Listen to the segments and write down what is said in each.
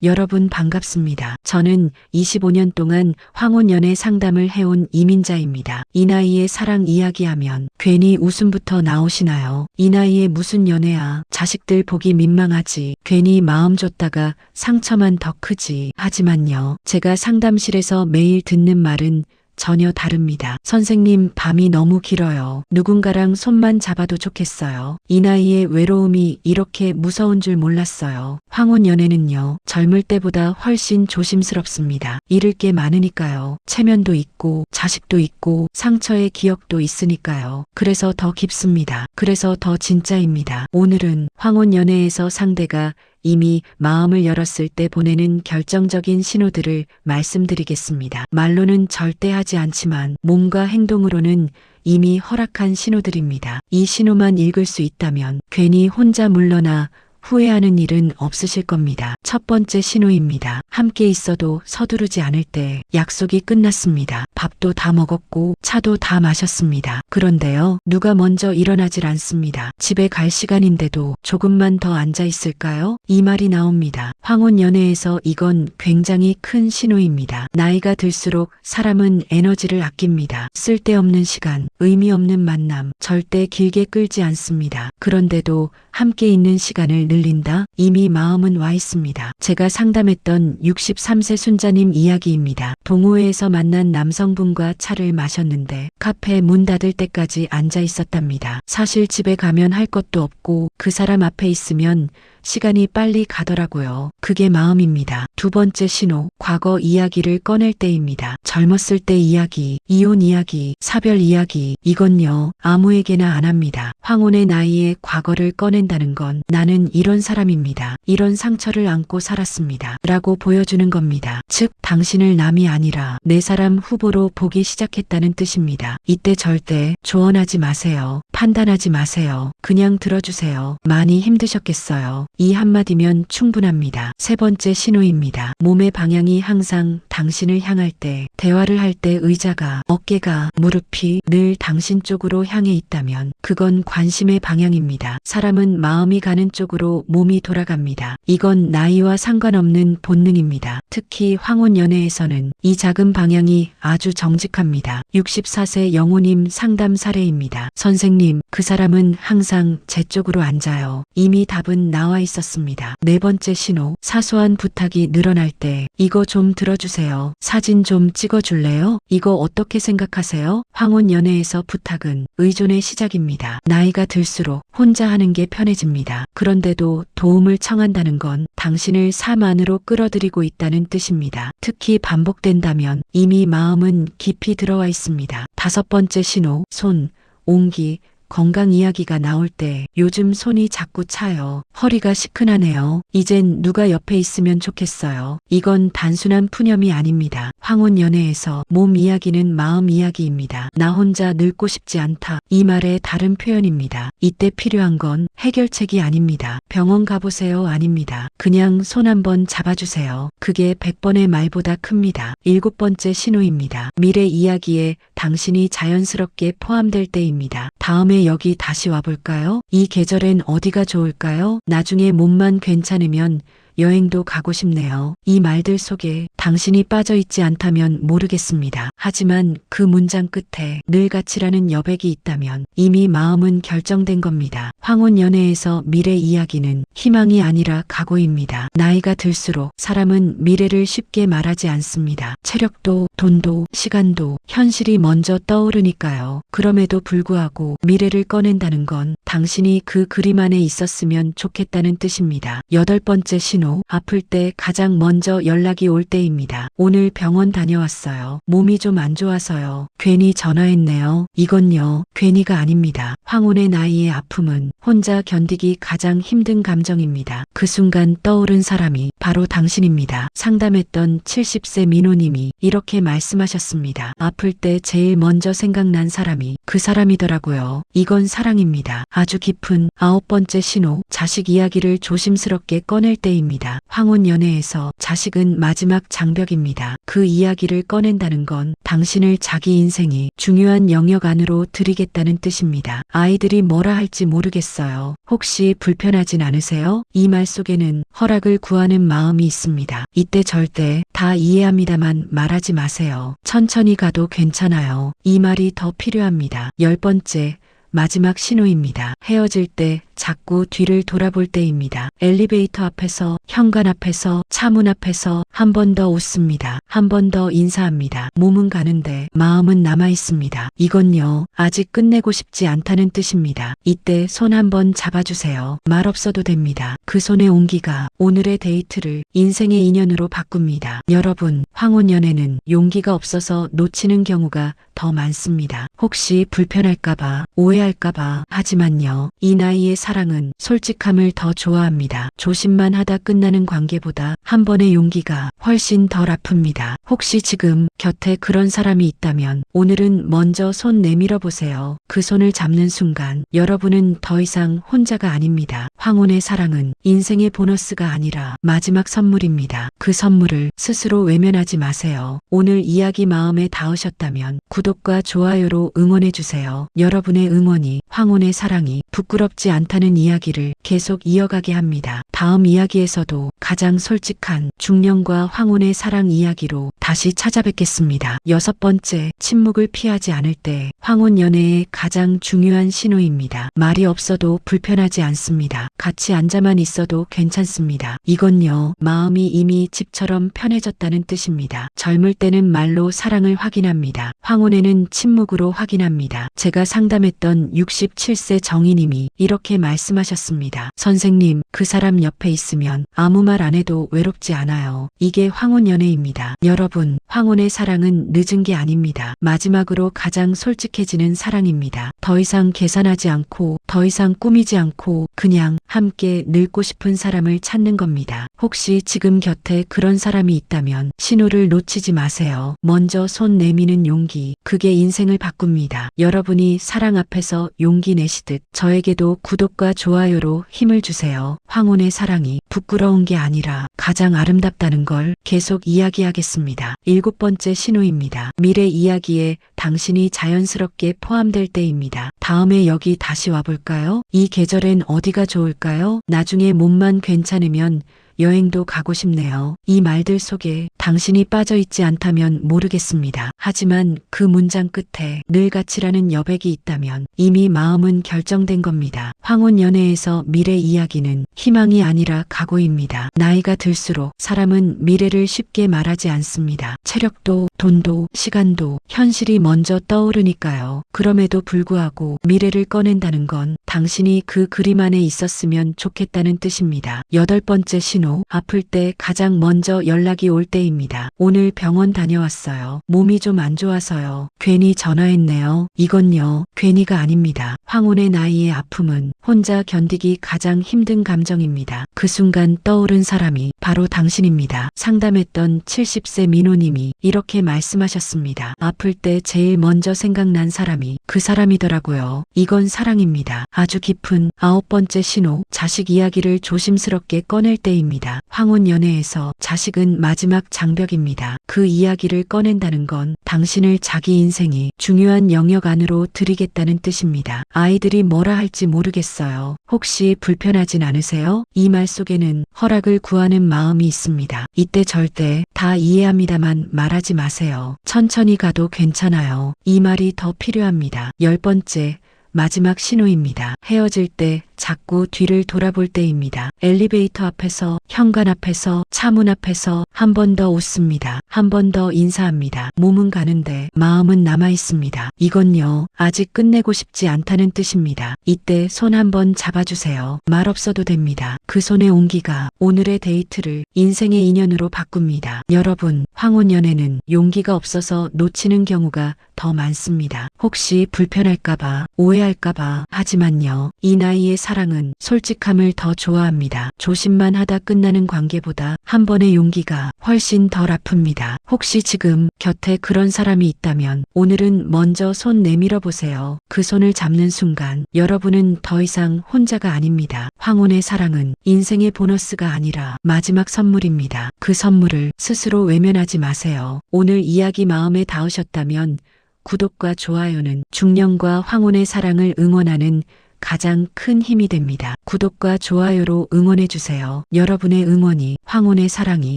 여러분 반갑습니다. 저는 25년 동안 황혼연애 상담을 해온 이민자입니다. 이 나이에 사랑 이야기하면 괜히 웃음부터 나오시나요? 이 나이에 무슨 연애야. 자식들 보기 민망하지. 괜히 마음 줬다가 상처만 더 크지. 하지만요. 제가 상담실에서 매일 듣는 말은 전혀 다릅니다. 선생님, 밤이 너무 길어요. 누군가랑 손만 잡아도 좋겠어요. 이 나이에 외로움이 이렇게 무서운 줄 몰랐어요. 황혼연애는요, 젊을 때보다 훨씬 조심스럽습니다. 잃을 게 많으니까요. 체면도 있고, 자식도 있고, 상처의 기억도 있으니까요. 그래서 더 깊습니다. 그래서 더 진짜입니다. 오늘은 황혼연애에서 상대가 이미 마음을 열었을 때 보내는 결정적인 신호들을 말씀드리겠습니다. 말로는 절대 하지 않지만 몸과 행동으로는 이미 허락한 신호들입니다. 이 신호만 읽을 수 있다면 괜히 혼자 물러나 후회하는 일은 없으실 겁니다. 첫 번째 신호입니다. 함께 있어도 서두르지 않을 때 약속이 끝났습니다. 밥도 다 먹었고 차도 다 마셨습니다. 그런데요, 누가 먼저 일어나질 않습니다. 집에 갈 시간인데도 조금만 더 앉아 있을까요? 이 말이 나옵니다. 황혼연애에서 이건 굉장히 큰 신호입니다. 나이가 들수록 사람은 에너지를 아낍니다. 쓸데없는 시간, 의미 없는 만남, 절대 길게 끌지 않습니다. 그런데도 함께 있는 시간을 늘린다? 이미 마음은 와 있습니다. 제가 상담했던 63세 순자님 이야기입니다. 동호회에서 만난 남성분과 차를 마셨는데 카페 문 닫을 때까지 앉아 있었답니다. 사실 집에 가면 할 것도 없고 그 사람 앞에 있으면 시간이 빨리 가더라고요. 그게 마음입니다. 두 번째 신호, 과거 이야기를 꺼낼 때입니다. 젊었을 때 이야기, 이혼 이야기, 사별 이야기, 이건요, 아무에게나 안 합니다. 황혼의 나이에 과거를 꺼낸다는 건 나는 이런 사람입니다. 이런 상처를 안고 살았습니다. 라고 보여주는 겁니다. 즉, 당신을 남이 아니라 내 사람 후보로 보기 시작했다는 뜻입니다. 이때 절대 조언하지 마세요. 판단하지 마세요. 그냥 들어주세요. 많이 힘드셨겠어요. 이 한마디면 충분합니다. 세 번째 신호입니다. 몸의 방향이 항상 당신을 향할 때, 대화를 할 때 의자가, 어깨가, 무릎이 늘 당신 쪽으로 향해 있다면 그건 관심의 방향입니다. 사람은 마음이 가는 쪽으로 몸이 돌아갑니다. 이건 나이와 상관없는 본능입니다. 특히 황혼연애에서는 이 작은 방향이 아주 정직합니다. 64세 영호님 상담 사례입니다. 선생님, 그 사람은 항상 제 쪽으로 앉아요. 이미 답은 나와 있었습니다. 네 번째 신호, 사소한 부탁이 늘어날 때 이거 좀 들어주세요. 사진 좀 찍어줄래요? 이거 어떻게 생각하세요? 황혼연애에서 부탁은 의존의 시작입니다. 나이가 들수록 혼자 하는 게 편해집니다. 그런데도 도움을 청한다는 건 당신을 삶 안으로 끌어들이고 있다는 뜻입니다. 특히 반복된다면 이미 마음은 깊이 들어와 있습니다. 다섯 번째 신호, 손, 온기, 건강 이야기가 나올 때 요즘 손이 자꾸 차요. 허리가 시큰하네요. 이젠 누가 옆에 있으면 좋겠어요. 이건 단순한 푸념이 아닙니다. 황혼연애에서 몸 이야기는 마음 이야기입니다. 나 혼자 늙고 싶지 않다. 이 말의 다른 표현입니다. 이때 필요한 건 해결책이 아닙니다. 병원 가보세요 아닙니다. 그냥 손 한번 잡아주세요. 그게 100번의 말보다 큽니다. 일곱 번째 신호입니다. 미래 이야기에 당신이 자연스럽게 포함될 때입니다. 다음에 여기 다시 와볼까요? 이 계절엔 어디가 좋을까요? 나중에 몸만 괜찮으면 여행도 가고 싶네요. 이 말들 속에 당신이 빠져있지 않다면 모르겠습니다. 하지만 그 문장 끝에 늘 같이라는 여백이 있다면 이미 마음은 결정된 겁니다. 황혼연애에서 미래 이야기는 희망이 아니라 각오입니다. 나이가 들수록 사람은 미래를 쉽게 말하지 않습니다. 체력도, 돈도, 시간도, 현실이 먼저 떠오르니까요. 그럼에도 불구하고 미래를 꺼낸다는 건 당신이 그 그림 안에 있었으면 좋겠다는 뜻입니다. 여덟 번째 신호, 아플 때 가장 먼저 연락이 올 때입니다. 오늘 병원 다녀왔어요. 몸이 좀 안 좋아서요. 괜히 전화했네요. 이건요, 괜히가 아닙니다. 황혼의 나이의 아픔은 혼자 견디기 가장 힘든 감정입니다. 그 순간 떠오른 사람이 바로 당신입니다. 상담했던 70세 민호님이 이렇게 말씀하셨습니다. 아플 때 제일 먼저 생각난 사람이 그 사람이더라고요. 이건 사랑입니다. 아주 깊은 아홉 번째 신호, 자식 이야기를 조심스럽게 꺼낼 때입니다. 이야기입니다. 황혼 연애에서 자식은 마지막 장벽입니다. 그 이야기를 꺼낸다는 건 당신을 자기 인생이 중요한 영역 안으로 들이겠다는 뜻입니다. 아이들이 뭐라 할지 모르겠어요. 혹시 불편하진 않으세요? 이 말 속에는 허락을 구하는 마음이 있습니다. 이때 절대 다 이해합니다만 말하지 마세요. 천천히 가도 괜찮아요. 이 말이 더 필요합니다. 10번째, 마지막 신호입니다. 헤어질 때 자꾸 뒤를 돌아볼 때입니다. 엘리베이터 앞에서, 현관 앞에서, 차문 앞에서 한 번 더 웃습니다. 한 번 더 인사합니다. 몸은 가는데 마음은 남아 있습니다. 이건요, 아직 끝내고 싶지 않다는 뜻입니다. 이때 손 한 번 잡아주세요. 말 없어도 됩니다. 그 손의 온기가 오늘의 데이트를 인생의 인연으로 바꿉니다. 여러분, 황혼 연애는 용기가 없어서 놓치는 경우가 더 많습니다. 혹시 불편할까봐, 오해할까봐. 하지만요, 이 나이의 사랑은 솔직함을 더 좋아합니다. 조심만 하다 끝나는 관계보다 한 번의 용기가 훨씬 덜 아픕니다. 혹시 지금 곁에 그런 사람이 있다면 오늘은 먼저 손 내밀어 보세요. 그 손을 잡는 순간 여러분은 더 이상 혼자가 아닙니다. 황혼의 사랑은 인생의 보너스가 아니라 마지막 선물입니다. 그 선물을 스스로 외면하지 마세요. 오늘 이야기 마음에 닿으셨다면 구독과 좋아요로 응원해 주세요. 여러분의 응원이 황혼의 사랑이 부끄럽지 않다는 이야기를 계속 이어가게 합니다. 다음 이야기에서도 가장 솔직한 중년과 황혼의 사랑 이야기로 다시 찾아뵙겠습니다. 6번째, 침묵을 피하지 않을 때 황혼 연애의 가장 중요한 신호입니다. 말이 없어도 불편하지 않습니다. 같이 앉아만 있어도 괜찮습니다. 이건요, 마음이 이미 집처럼 편해졌다는 뜻입니다. 젊을 때는 말로 사랑을 확인합니다. 황혼에는 침묵으로 확인합니다. 제가 상담했던 67세 정희님이 이렇게 말씀하셨습니다. 선생님, 그 사람 옆에 있으면 아무 말 안 해도 외롭지 않아요. 이게 황혼 연애입니다. 여러분, 황혼의 사랑은 늦은 게 아닙니다. 마지막으로 가장 솔직해지는 사랑입니다. 더 이상 계산하지 않고, 더 이상 꾸미지 않고 그냥 함께 늙고 싶은 사람을 찾는 겁니다. 혹시 지금 곁에 그런 사람이 있다면 신호를 놓치지 마세요. 먼저 손 내미는 용기, 그게 인생을 바꿉니다. 여러분이 사랑 앞에서 용기 내시듯 저에게도 구독과 좋아요로 힘을 주세요. 황혼의 사랑이 부끄러운 게 아니라 가장 아름답다는 걸 계속 이야기하겠습니다. 7번째 신호입니다. 미래 이야기에 당신이 자연스럽게 포함될 때입니다. 다음에 여기 다시 와볼까요? 이 계절엔 어디가 좋을까요? 나중에 몸만 괜찮으면 여행도 가고 싶네요. 이 말들 속에 당신이 빠져있지 않다면 모르겠습니다. 하지만 그 문장 끝에 늘 같이라는 여백이 있다면 이미 마음은 결정된 겁니다. 황혼 연애에서 미래 이야기는 희망이 아니라 각오입니다. 나이가 들수록 사람은 미래를 쉽게 말하지 않습니다. 체력도, 돈도, 시간도, 현실이 먼저 떠오르니까요. 그럼에도 불구하고 미래를 꺼낸다는 건 당신이 그 그림 안에 있었으면 좋겠다는 뜻입니다. 8번째 신호, 아플 때 가장 먼저 연락이 올 때입니다. 오늘 병원 다녀왔어요. 몸이 좀 안 좋아서요. 괜히 전화했네요. 이건요, 괜히가 아닙니다. 황혼의 나이의 아픔은 혼자 견디기 가장 힘든 감정입니다. 그 순간 떠오른 사람이 바로 당신입니다. 상담했던 70세 민호님이 이렇게 말씀하셨습니다. 아플 때 제일 먼저 생각난 사람이 그 사람이더라고요. 이건 사랑입니다. 아주 깊은 9번째 신호, 자식 이야기를 조심스럽게 꺼낼 때입니다. 황혼 연애에서 자식은 마지막 장벽입니다. 그 이야기를 꺼낸다는 건 당신을 자기 인생이 중요한 영역 안으로 들이겠다는 뜻입니다. 아이들이 뭐라 할지 모르겠어요. 혹시 불편하진 않으세요? 이 말 속에는 허락을 구하는 마음이 있습니다. 이때 절대 다 이해합니다만 말하지 마세요. 천천히 가도 괜찮아요. 이 말이 더 필요합니다. 10번째, 마지막 신호입니다. 헤어질 때 자꾸 뒤를 돌아볼 때입니다. 엘리베이터 앞에서, 현관 앞에서, 차문 앞에서 한 번 더 웃습니다. 한 번 더 인사합니다. 몸은 가는데 마음은 남아 있습니다. 이건요, 아직 끝내고 싶지 않다는 뜻입니다. 이때 손 한 번 잡아주세요. 말 없어도 됩니다. 그 손의 온기가 오늘의 데이트를 인생의 인연으로 바꿉니다. 여러분, 황혼 연애는 용기가 없어서 놓치는 경우가 더 많습니다. 혹시 불편할까봐, 오해할까봐. 하지만요, 이 나이의 사랑은 솔직함을 더 좋아합니다. 조심만 하다 끝나는 관계보다 한 번의 용기가 훨씬 덜 아픕니다. 혹시 지금 곁에 그런 사람이 있다면 오늘은 먼저 손 내밀어 보세요. 그 손을 잡는 순간 여러분은 더 이상 혼자가 아닙니다. 황혼의 사랑은 인생의 보너스가 아니라 마지막 선물입니다. 그 선물을 스스로 외면하지 마세요. 오늘 이야기 마음에 닿으셨다면 구독과 좋아요는 중년과 황혼의 사랑을 응원하는 가장 큰 힘이 됩니다. 구독과 좋아요로 응원해 주세요. 여러분의 응원이 황혼의 사랑이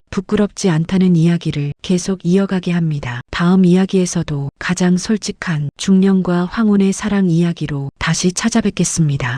부끄럽지 않다는 이야기를 계속 이어가게 합니다. 다음 이야기에서도 가장 솔직한 중년과 황혼의 사랑 이야기로 다시 찾아뵙겠습니다.